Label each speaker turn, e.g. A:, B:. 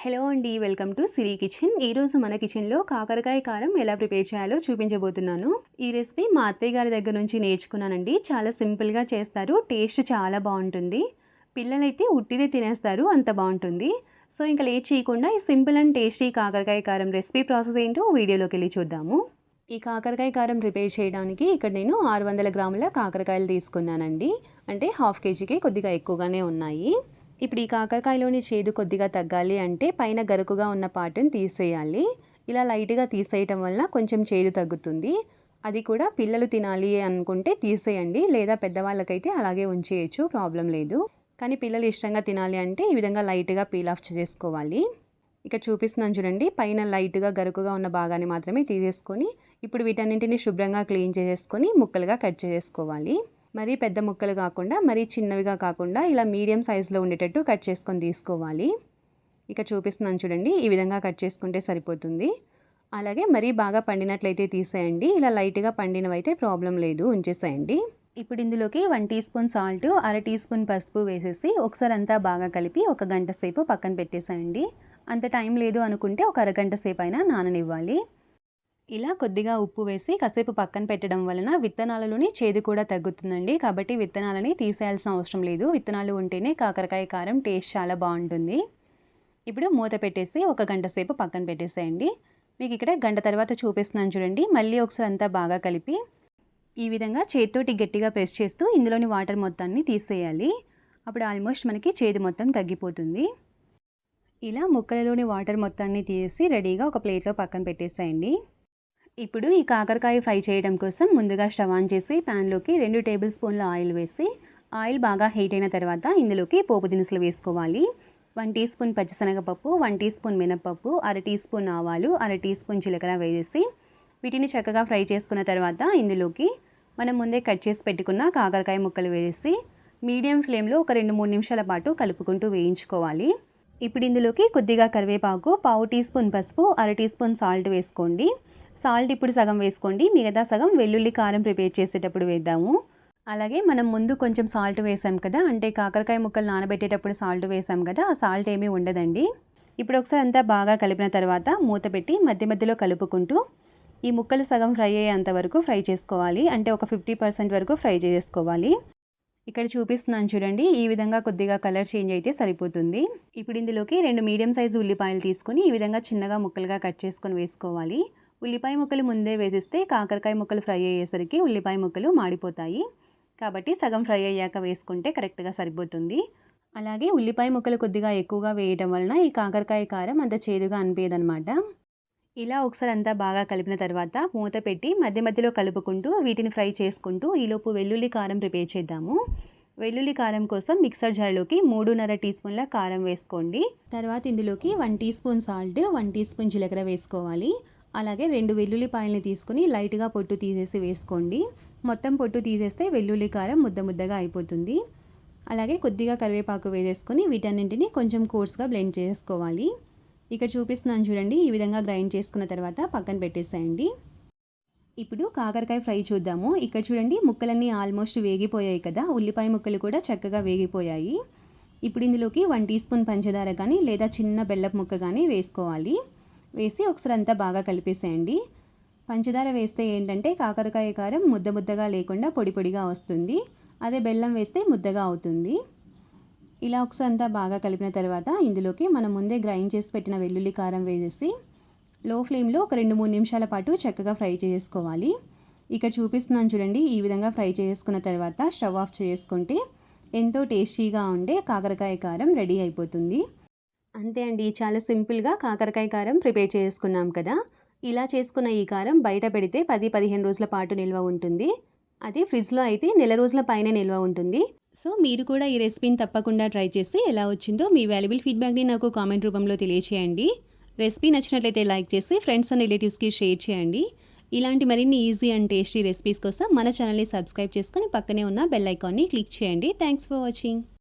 A: Hello అండి, welcome to Siri kitchen. ఈరోజు మన కిచెన్లో కాకరకాయ కారం ఎలా ప్రిపేర్ చేయాలో చూపించబోతున్నాను. ఈ రెసిపీ మా అత్తయ్య గారి దగ్గర నుంచి నేర్చుకున్నానండి. చాలా సింపుల్గా చేస్తారు, టేస్ట్ చాలా బాగుంటుంది. పిల్లలైతే ఉట్టిదే తినేస్తారు, అంత బాగుంటుంది. సో ఇంకా లేట్ చేయకుండా ఈ సింపుల్ అండ్ టేస్టీ కాకరకాయ కారం రెసిపీ ప్రాసెస్ ఏంటో వీడియోలోకి వెళ్ళి చూద్దాము. ఈ కాకరకాయ కారం ప్రిపేర్ చేయడానికి ఇక్కడ నేను 600 గ్రాముల కాకరకాయలు తీసుకున్నానండి. అంటే హాఫ్ కేజీకి కొద్దిగా ఎక్కువగానే ఉన్నాయి. ఇప్పుడు ఈ కాకరకాయలోని చేదు కొద్దిగా తగ్గాలి అంటే పైన గరుకుగా ఉన్న పార్ట్ని తీసేయాలి. ఇలా లైట్గా తీసేయటం వల్ల కొంచెం చేదు తగ్గుతుంది. అది కూడా పిల్లలు తినాలి అనుకుంటే తీసేయండి, లేదా పెద్దవాళ్ళకైతే అలాగే ఉంచేయచ్చు, ప్రాబ్లం లేదు. కానీ పిల్లలు ఇష్టంగా తినాలి అంటే ఈ విధంగా లైట్గా పీల్ ఆఫ్ చేసుకోవాలి. ఇక్కడ చూపిస్తున్నాను చూడండి, పైన లైట్గా గరుకుగా ఉన్న భాగాన్ని మాత్రమే తీసేసుకొని ఇప్పుడు వీటన్నింటినీ శుభ్రంగా క్లీన్ చేసేసుకొని ముక్కలుగా కట్ చేసుకోవాలి. మరీ పెద్ద ముక్కలు కాకుండా మరీ చిన్నవిగా కాకుండా ఇలా మీడియం సైజులో ఉండేటట్టు కట్ చేసుకొని తీసుకోవాలి. ఇక చూపిస్తున్నాను చూడండి, ఈ విధంగా కట్ చేసుకుంటే సరిపోతుంది. అలాగే మరీ బాగా పండినట్లయితే తీసేయండి, ఇలా లైట్గా పండినవైతే ప్రాబ్లం లేదు, ఉంచేసేయండి. ఇప్పుడు ఇందులోకి 1 టీ స్పూన్ సాల్ట్, అర టీ స్పూన్ పసుపు వేసేసి ఒకసారి అంతా బాగా కలిపి 1 గంట సేపు పక్కన పెట్టేసేయండి. అంత టైం లేదు అనుకుంటే ఒక అరగంట సేపు అయినా నాననివ్వాలి. ఇలా కొద్దిగా ఉప్పు వేసి కాసేపు పక్కన పెట్టడం వలన విత్తనాలలోని చేదు కూడా తగ్గుతుందండి. కాబట్టి విత్తనాలని తీసేయాల్సిన అవసరం లేదు. విత్తనాలు ఉంటేనే కాకరకాయ కారం టేస్ట్ చాలా బాగుంటుంది. ఇప్పుడు మూత పెట్టేసి 1 గంట సేపు పక్కన పెట్టేసేయండి. మీకు ఇక్కడ గంట తర్వాత చూపిస్తున్నాను చూడండి. మళ్ళీ ఒకసారి అంతా బాగా కలిపి ఈ విధంగా చేతితోటి గట్టిగా ప్రెస్ చేస్తూ ఇందులోని వాటర్ మొత్తాన్ని తీసేయాలి. అప్పుడు ఆల్మోస్ట్ మనకి చేదు మొత్తం తగ్గిపోతుంది. ఇలా ముక్కలలోని వాటర్ మొత్తాన్ని తీసి రెడీగా ఒక ప్లేట్లో పక్కన పెట్టేసేయండి. ఇప్పుడు ఈ కాకరకాయ ఫ్రై చేయడం కోసం ముందుగా స్టవ్ ఆన్ చేసి ప్యాన్లోకి 2 టేబుల్ స్పూన్ల ఆయిల్ వేసి ఆయిల్ బాగా హీట్ అయిన తర్వాత ఇందులోకి పోపు దినుసులు వేసుకోవాలి. 1 టీ స్పూన్ పచ్చిశనగపప్పు, 1 టీ స్పూన్ మినపప్పు, అర టీ స్పూన్ ఆవాలు, అర టీ స్పూన్ జీలకర్ర వేసి వీటిని చక్కగా ఫ్రై చేసుకున్న తర్వాత ఇందులోకి మనం ముందే కట్ చేసి పెట్టుకున్న కాకరకాయ ముక్కలు వేసి మీడియం ఫ్లేమ్లో ఒక 2-3 నిమిషాల పాటు కలుపుకుంటూ వేయించుకోవాలి. ఇప్పుడు ఇందులోకి కొద్దిగా కరివేపాకు, పావు టీ స్పూన్ పసుపు, అర టీ స్పూన్ సాల్ట్ వేసుకోండి. సాల్ట్ ఇప్పుడు సగం వేసుకోండి, మిగతా సగం వెల్లుల్లి కారం ప్రిపేర్ చేసేటప్పుడు వేద్దాము. అలాగే మనం ముందు కొంచెం సాల్ట్ వేసాం కదా, అంటే కాకరకాయ ముక్కలు నానబెట్టేటప్పుడు సాల్ట్ వేసాం కదా, ఆ సాల్ట్ ఏమీ ఉండదండి. ఇప్పుడు ఒకసారి అంతా బాగా కలిపిన తర్వాత మూత పెట్టి మధ్య మధ్యలో కలుపుకుంటూ ఈ ముక్కలు సగం ఫ్రై అయ్యేంత వరకు ఫ్రై చేసుకోవాలి. అంటే ఒక 50% వరకు ఫ్రై చేసుకోవాలి. ఇక్కడ చూపిస్తున్నాను చూడండి, ఈ విధంగా కొద్దిగా కలర్ చేంజ్ అయితే సరిపోతుంది. ఇప్పుడు ఇందులోకి 2 మీడియం సైజు ఉల్లిపాయలు తీసుకొని ఈ విధంగా చిన్నగా ముక్కలుగా కట్ చేసుకొని వేసుకోవాలి. ఉల్లిపాయ ముక్కలు ముందే వేసిస్తే కాకరకాయ ముక్కలు ఫ్రై అయ్యేసరికి ఉల్లిపాయ ముక్కలు మాడిపోతాయి. కాబట్టి సగం ఫ్రై అయ్యాక వేసుకుంటే కరెక్ట్గా సరిపోతుంది. అలాగే ఉల్లిపాయ ముక్కలు కొద్దిగా ఎక్కువగా వేయడం వలన ఈ కాకరకాయ కారం అంత చేదుగా అనిపించదనమాట. ఇలా ఒకసారి అంతా బాగా కలిపిన తర్వాత మూత పెట్టి మధ్య మధ్యలో కలుపుకుంటూ వీటిని ఫ్రై చేసుకుంటూ ఈలోపు వెల్లుల్లి కారం ప్రిపేర్ చేద్దాము. వెల్లుల్లి కారం కోసం మిక్సర్ జార్లోకి 3.5 టీ స్పూన్ల కారం వేసుకోండి. తర్వాత ఇందులోకి 1 teaspoon salt, 1 teaspoon జీలకర్ర వేసుకోవాలి. అలాగే 2 వెల్లుల్లిపాయలని తీసుకుని లైట్గా పొట్టు తీసేసి వేసుకోండి. మొత్తం పొట్టు తీసేస్తే వెల్లుల్లి కారం ముద్ద ముద్దగా అయిపోతుంది. అలాగే కొద్దిగా కరివేపాకు వేసేసుకొని వీటన్నింటినీ కొంచెం కోర్స్గా బ్లెండ్ చేసుకోవాలి. ఇక్కడ చూపిస్తున్నాను చూడండి, ఈ విధంగా గ్రైండ్ చేసుకున్న తర్వాత పక్కన పెట్టేసేయండి. ఇప్పుడు కాకరకాయ ఫ్రై చూద్దాము. ఇక్కడ చూడండి, ముక్కలన్నీ ఆల్మోస్ట్ వేగిపోయాయి కదా, ఉల్లిపాయ ముక్కలు కూడా చక్కగా వేగిపోయాయి. ఇప్పుడు ఇందులోకి 1 టీ స్పూన్ పంచదార కానీ లేదా చిన్న బెల్లపు ముక్క కానీ వేసుకోవాలి. వేసి ఒకసారి అంతా బాగా కలిపేసేయండి. పంచదార వేస్తే ఏంటంటే కాకరకాయ కారం ముద్ద ముద్దగా లేకుండా పొడి పొడిగా వస్తుంది. అదే బెల్లం వేస్తే ముద్దగా అవుతుంది. ఇలా ఒకసారి అంతా బాగా కలిపిన తర్వాత ఇందులోకి మనం ముందే గ్రైండ్ చేసి పెట్టిన వెల్లుల్లి కారం వేసేసి లో ఫ్లేమ్లో ఒక 2-3 నిమిషాల పాటు చక్కగా ఫ్రై చేసుకోవాలి. ఇక్కడ చూపిస్తున్నాను చూడండి, ఈ విధంగా ఫ్రై చేసుకున్న తర్వాత స్టవ్ ఆఫ్ చేసుకుంటే ఎంతో టేస్టీగా ఉండే కాకరకాయ కారం రెడీ అయిపోతుంది. అంతే అండి, చాలా సింపుల్గా కాకరకాయ కారం ప్రిపేర్ చేసుకున్నాం కదా. ఇలా చేసుకున్న ఈ కారం బయట పెడితే 10-15 రోజుల పాటు నిల్వ ఉంటుంది. అదే ఫ్రిడ్జ్లో అయితే నెల రోజుల పైనే నిల్వ ఉంటుంది. సో మీరు కూడా ఈ రెసిపీని తప్పకుండా ట్రై చేసి ఎలా వచ్చిందో మీ వాల్యుబుల్ ఫీడ్బ్యాక్ని నాకు కామెంట్ రూపంలో తెలియచేయండి. రెసిపీ నచ్చినట్లయితే లైక్ చేసి ఫ్రెండ్స్ అండ్ రిలేటివ్స్కి షేర్ చేయండి. ఇలాంటి మరిన్ని ఈజీ అండ్ టేస్టీ రెసిపీస్ కోసం మన ఛానల్ని సబ్స్క్రైబ్ చేసుకొని పక్కనే ఉన్న బెల్ ఐకాన్ని క్లిక్ చేయండి. Thanks for watching.